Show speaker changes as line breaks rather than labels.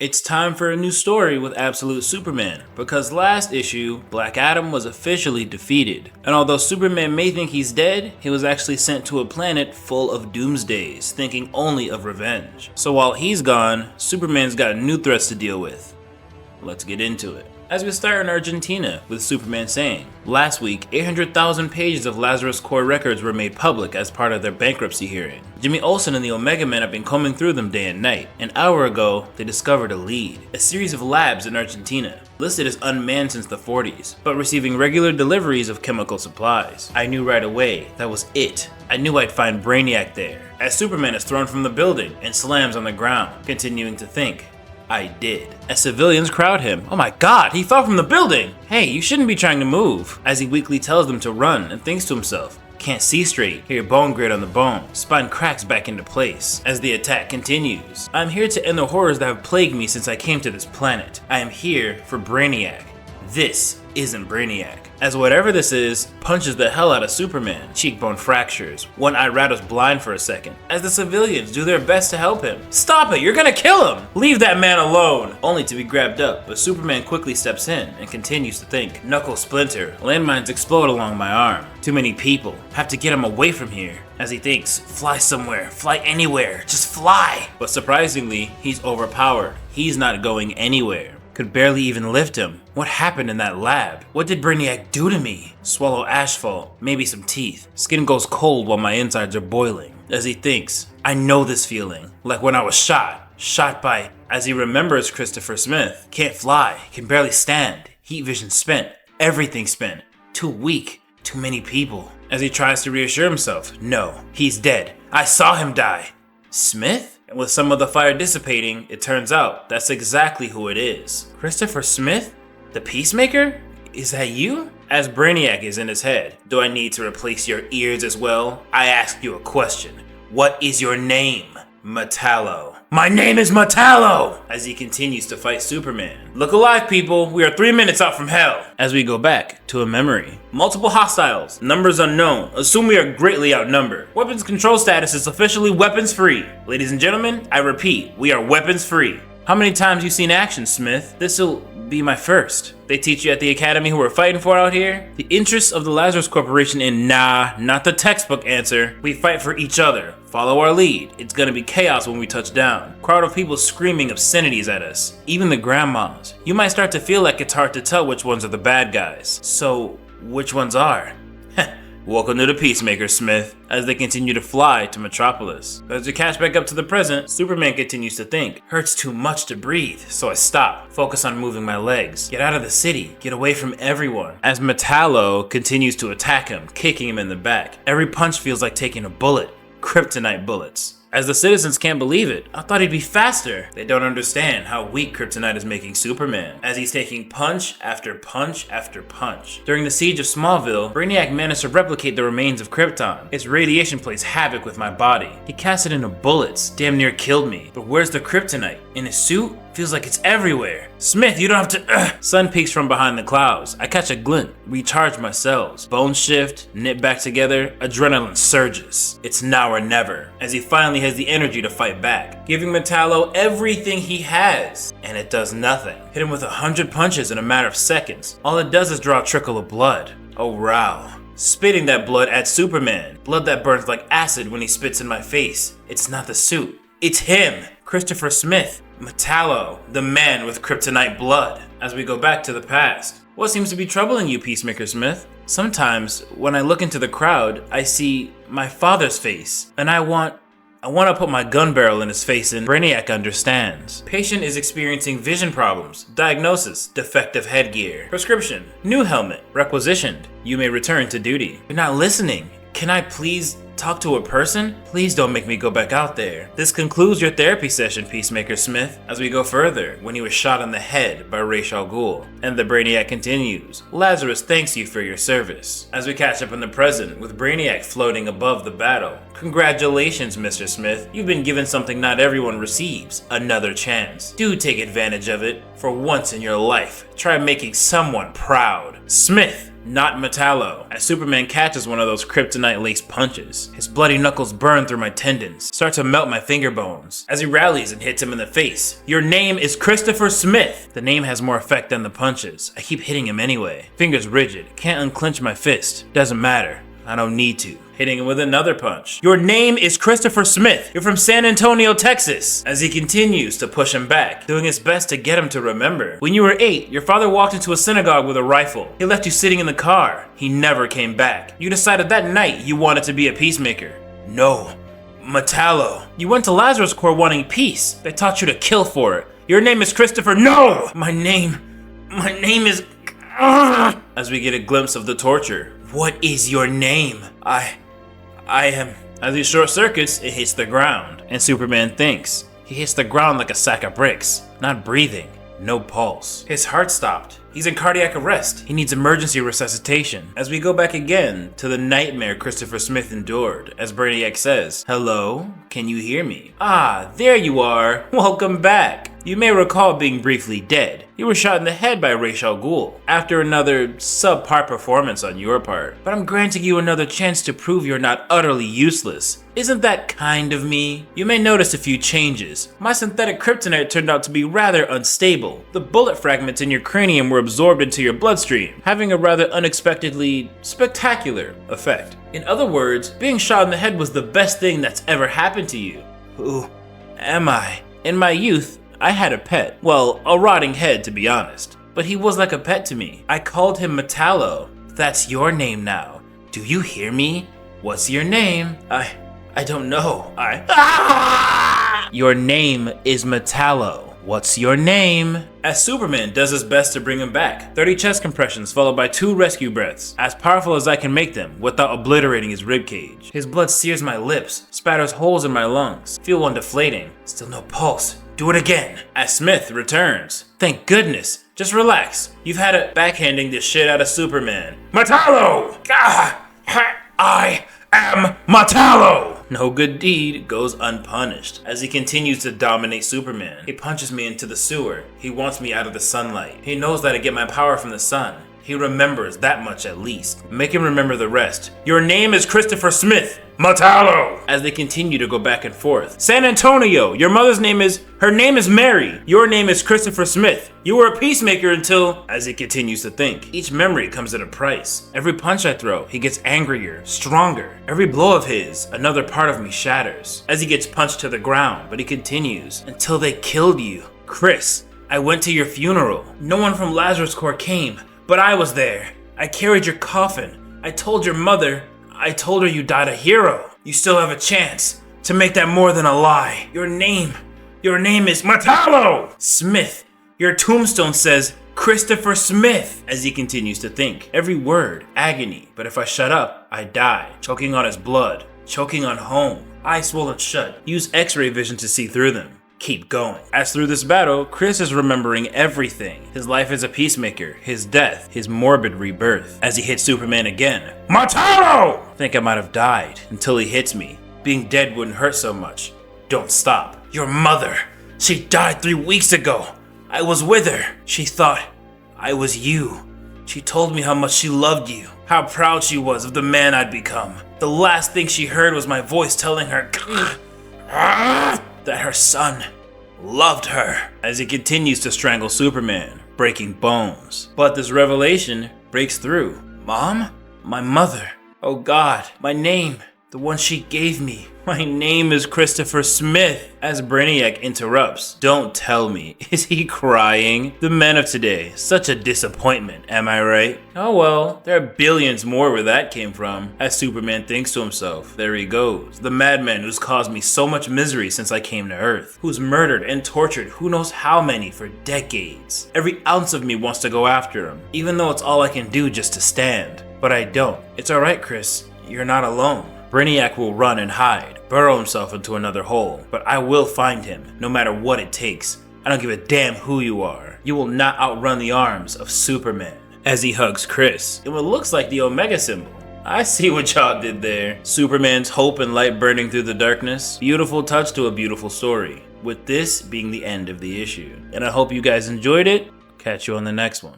It's time for a new story with Absolute Superman, because last issue, Black Adam was officially defeated. And although Superman may think he's dead, he was actually sent to a planet full of doomsdays, thinking only of revenge. So while he's gone, Superman's got new threats to deal with. Let's get into it. As we start in Argentina, with Superman saying, last week, 800,000 pages of Lazarus Core records were made public as part of their bankruptcy hearing. Jimmy Olsen and the Omega Men have been combing through them day and night. An hour ago, they discovered a lead, a series of labs in Argentina, listed as unmanned since the 40s, but receiving regular deliveries of chemical supplies. I knew right away that was it. I knew I'd find Brainiac there, as Superman is thrown from the building and slams on the ground, continuing to think. I did. As civilians crowd him. Oh my god, he fell from the building! Hey, you shouldn't be trying to move. As he weakly tells them to run and thinks to himself, can't see straight, hear bone grate on the bone, spine cracks back into place. As the attack continues, I'm here to end the horrors that have plagued me since I came to this planet. I am here for Brainiac. This isn't Brainiac. As whatever this is, punches the hell out of Superman, cheekbone fractures, one eye rattles blind for a second, as the civilians do their best to help him. Stop it, you're gonna kill him! Leave that man alone! Only to be grabbed up, but Superman quickly steps in and continues to think. Knuckles splinter, landmines explode along my arm. Too many people, have to get him away from here. As he thinks, fly somewhere, fly anywhere, just fly! But surprisingly, he's overpowered. He's not going anywhere. Could barely even lift him. What happened in that lab? What did Brainiac do to me? Swallow asphalt, maybe some teeth. Skin goes cold while my insides are boiling. As he thinks, I know this feeling. Like when I was shot by, as he remembers Christopher Smith. Can't fly, can barely stand. Heat vision spent, everything spent. Too weak, too many people. As he tries to reassure himself, no, he's dead. I saw him die. Smith? And with some of the fire dissipating, it turns out that's exactly who it is. Christopher Smith? The Peacemaker? Is that you? As Brainiac is in his head, do I need to replace your ears as well? I ask you a question. What is your name? Metallo. My name is Metallo! As he continues to fight Superman. Look alive, people, we are 3 minutes out from hell. As we go back to a memory. Multiple hostiles, numbers unknown, assume we are greatly outnumbered. Weapons control status is officially weapons free. Ladies and gentlemen, I repeat, we are weapons free. How many times you seen action, Smith? This'll be my first. They teach you at the academy who we're fighting for out here? The interests of the Lazarus Corporation in nah, not the textbook answer. We fight for each other. Follow our lead. It's gonna be chaos when we touch down. Crowd of people screaming obscenities at us. Even the grandmas. You might start to feel like it's hard to tell which ones are the bad guys. So, which ones are? Welcome to the Peacemaker, Smith, as they continue to fly to Metropolis. As we catch back up to the present, Superman continues to think. Hurts too much to breathe, so I stop. Focus on moving my legs. Get out of the city. Get away from everyone. As Metallo continues to attack him, kicking him in the back. Every punch feels like taking a bullet. Kryptonite bullets. As the citizens can't believe it, I thought he'd be faster. They don't understand how weak Kryptonite is making Superman, as he's taking punch after punch after punch. During the siege of Smallville, Brainiac managed to replicate the remains of Krypton. Its radiation plays havoc with my body. He cast it into bullets, damn near killed me. But where's the Kryptonite? In his suit? Feels like it's everywhere. Smith, you don't have to Sun peeks from behind the clouds. I catch a glint, recharge my cells. Bones shift, knit back together, adrenaline surges. It's now or never, as he finally has the energy to fight back, giving Metallo everything he has. And it does nothing. Hit him with 100 punches in a matter of seconds. All it does is draw a trickle of blood. Oh wow. Spitting that blood at Superman. Blood that burns like acid when he spits in my face. It's not the suit. It's him. Christopher Smith. Metallo, the man with kryptonite blood. As we go back to the past. What seems to be troubling you, Peacemaker Smith? Sometimes, when I look into the crowd, I see my father's face, and I want to put my gun barrel in his face, and Brainiac understands. Patient is experiencing vision problems. Diagnosis, defective headgear. Prescription, new helmet. Requisitioned, you may return to duty. You're not listening. Can I please talk to a person? Please don't make me go back out there. This concludes your therapy session, Peacemaker Smith. As we go further, when he was shot on the head by Ra's al Ghul. And the Brainiac continues. Lazarus thanks you for your service. As we catch up in the present, with Brainiac floating above the battle. Congratulations, Mr. Smith. You've been given something not everyone receives. Another chance. Do take advantage of it. For once in your life, try making someone proud. Smith, not Metallo, as Superman catches one of those kryptonite-laced punches. His bloody knuckles burn through my tendons, start to melt my finger bones, as he rallies and hits him in the face. Your name is Christopher Smith! The name has more effect than the punches. I keep hitting him anyway. Fingers rigid, can't unclench my fist. Doesn't matter, I don't need to. Hitting him with another punch. Your name is Christopher Smith. You're from San Antonio, Texas. As he continues to push him back, doing his best to get him to remember. When you were 8, your father walked into a synagogue with a rifle. He left you sitting in the car. He never came back. You decided that night you wanted to be a peacemaker. No, Metallo. You went to Lazarus Corps wanting peace. They taught you to kill for it. Your name is Christopher. No! My name is... As we get a glimpse of the torture. What is your name? I am... As he short circuits, it hits the ground. And Superman thinks. He hits the ground like a sack of bricks. Not breathing. No pulse. His heart stopped. He's in cardiac arrest. He needs emergency resuscitation. As we go back again to the nightmare Christopher Smith endured, as Brainiac says, "Hello? Can you hear me?" Ah, there you are. Welcome back. You may recall being briefly dead. You were shot in the head by Ra's al Ghul after another subpar performance on your part. But I'm granting you another chance to prove you're not utterly useless. Isn't that kind of me? You may notice a few changes. My synthetic kryptonite turned out to be rather unstable. The bullet fragments in your cranium were absorbed into your bloodstream, having a rather unexpectedly spectacular effect. In other words, being shot in the head was the best thing that's ever happened to you. Who am I? In my youth, I had a pet. Well, a rotting head to be honest. But he was like a pet to me. I called him Metallo. That's your name now. Do you hear me? What's your name? I don't know. Your name is Metallo. What's your name? As Superman does his best to bring him back. 30 chest compressions followed by 2 rescue breaths, as powerful as I can make them without obliterating his ribcage. His blood sears my lips, spatters holes in my lungs. Feel one deflating. Still no pulse. Do it again. As Smith returns. Thank goodness. Just relax. You've had it backhanding this shit out of Superman. Metallo! I am Metallo! No good deed goes unpunished as he continues to dominate Superman. He punches me into the sewer. He wants me out of the sunlight. He knows that I get my power from the sun. He remembers that much at least. Make him remember the rest. Your name is Christopher Smith. Metallo! As they continue to go back and forth. San Antonio, your mother's name is... Her name is Mary. Your name is Christopher Smith. You were a peacemaker until... As he continues to think. Each memory comes at a price. Every punch I throw, he gets angrier, stronger. Every blow of his, another part of me shatters. As he gets punched to the ground, but he continues. Until they killed you. Chris, I went to your funeral. No one from Lazarus Corps came. But I was there. I carried your coffin. I told your mother. I told her you died a hero. You still have a chance to make that more than a lie. Your name is Metallo! Smith. Your tombstone says Christopher Smith. As he continues to think. Every word, agony. But if I shut up, I die. Choking on his blood. Choking on home. Eyes swollen shut. Use X-ray vision to see through them. Keep going. As through this battle, Chris is remembering everything. His life as a peacemaker, his death, his morbid rebirth. As he hits Superman again. Metallo! Think I might have died until he hits me. Being dead wouldn't hurt so much. Don't stop. Your mother. She died 3 weeks ago. I was with her. She thought I was you. She told me how much she loved you. How proud she was of the man I'd become. The last thing she heard was my voice telling her that her son loved her. As he continues to strangle Superman, breaking bones. But this revelation breaks through. Mom? My mother. Oh God, my name. The one she gave me. My name is Christopher Smith. As Brainiac interrupts. Don't tell me. Is he crying? The men of today. Such a disappointment, am I right? Oh well, there are billions more where that came from. As Superman thinks to himself. There he goes. The madman who's caused me so much misery since I came to Earth. Who's murdered and tortured who knows how many for decades. Every ounce of me wants to go after him. Even though it's all I can do just to stand. But I don't. It's alright, Chris. You're not alone. Brainiac will run and hide, burrow himself into another hole, but I will find him, no matter what it takes. I don't give a damn who you are. You will not outrun the arms of Superman. As he hugs Chris, in what looks like the Omega symbol. I see what y'all did there. Superman's hope and light burning through the darkness. Beautiful touch to a beautiful story. With this being the end of the issue. And I hope you guys enjoyed it. Catch you on the next one.